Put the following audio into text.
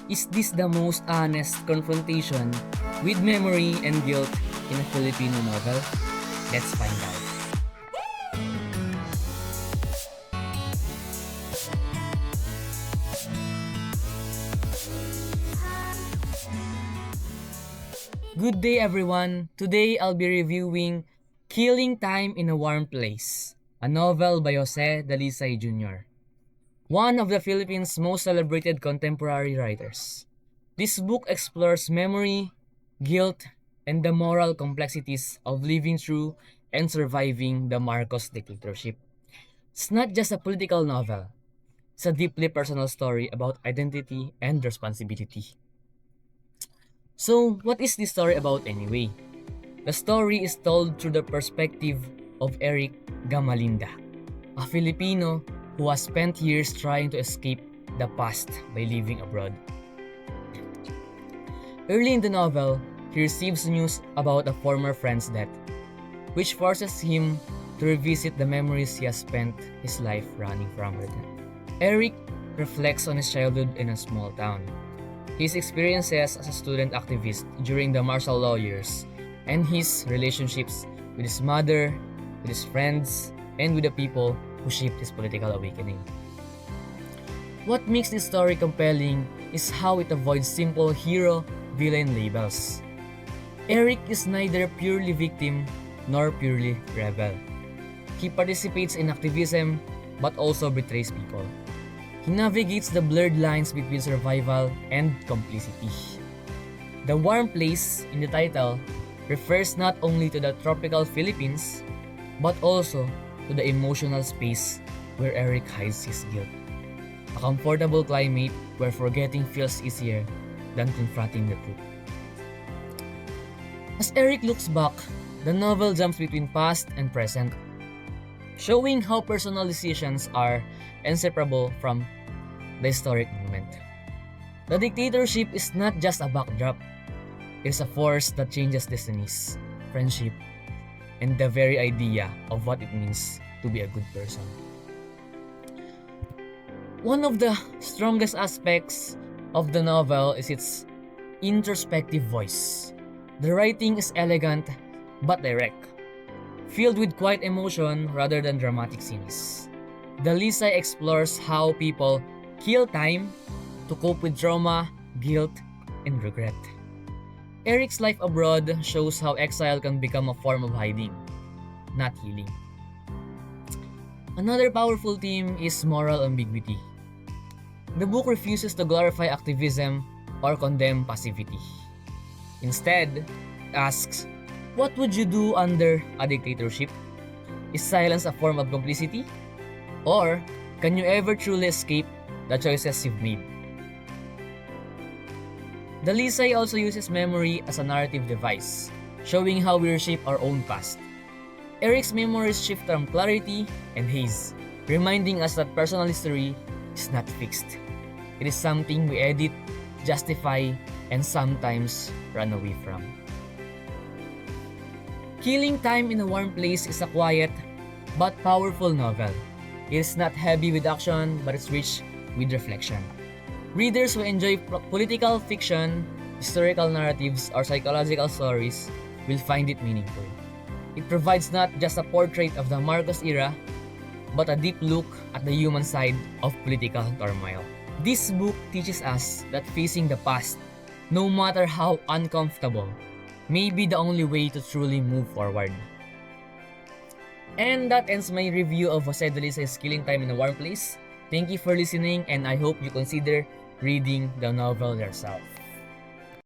Is this the most honest confrontation with memory and guilt in a Filipino novel? Let's find out. Good day everyone! Today I'll be reviewing Killing Time in a Warm Place, a novel by Jose Dalisay Jr., one of the Philippines' most celebrated contemporary writers. This book explores memory, guilt, and the moral complexities of living through and surviving the Marcos dictatorship. It's not just a political novel, it's a deeply personal story about identity and responsibility. So, what is this story about anyway? The story is told through the perspective of Eric Gamalinda, a Filipino who has spent years trying to escape the past by living abroad. Early in the novel, he receives news about a former friend's death, which forces him to revisit the memories he has spent his life running from. Eric reflects on his childhood in a small town, his experiences as a student activist during the martial law years, and his relationships with his mother, with his friends, and with the people who shaped his political awakening. What makes this story compelling is how it avoids simple hero-villain labels. Eric is neither purely victim nor purely rebel. He participates in activism but also betrays people. He navigates the blurred lines between survival and complicity. The warm place in the title refers not only to the tropical Philippines, but also to the emotional space where Eric hides his guilt. A comfortable climate where forgetting feels easier than confronting the truth. As Eric looks back, the novel jumps between past and present, showing how personal decisions are inseparable from the historic moment. The dictatorship is not just a backdrop, it is a force that changes destinies, friendship, and the very idea of what it means to be a good person. One of the strongest aspects of the novel is its introspective voice. The writing is elegant but direct, filled with quiet emotion rather than dramatic scenes. Dalisay explores how people kill time to cope with trauma, guilt, and regret. Eric's life abroad shows how exile can become a form of hiding, not healing. Another powerful theme is moral ambiguity. The book refuses to glorify activism or condemn passivity. Instead, it asks, what would you do under a dictatorship? Is silence a form of complicity? Or can you ever truly escape the choices you've made? Dalisay also uses memory as a narrative device, showing how we reshape our own past. Eric's memories shift from clarity and haze, reminding us that personal history is not fixed. It is something we edit, justify, and sometimes run away from. Killing Time in a Warm Place is a quiet but powerful novel. It is not heavy with action, but it's rich with reflection. Readers who enjoy political fiction, historical narratives, or psychological stories will find it meaningful. It provides not just a portrait of the Marcos era, but a deep look at the human side of political turmoil. This book teaches us that facing the past, no matter how uncomfortable, may be the only way to truly move forward. And that ends my review of Jose Dalisay's Killing Time in a Warm Place. Thank you for listening, and I hope you consider reading the novel yourself.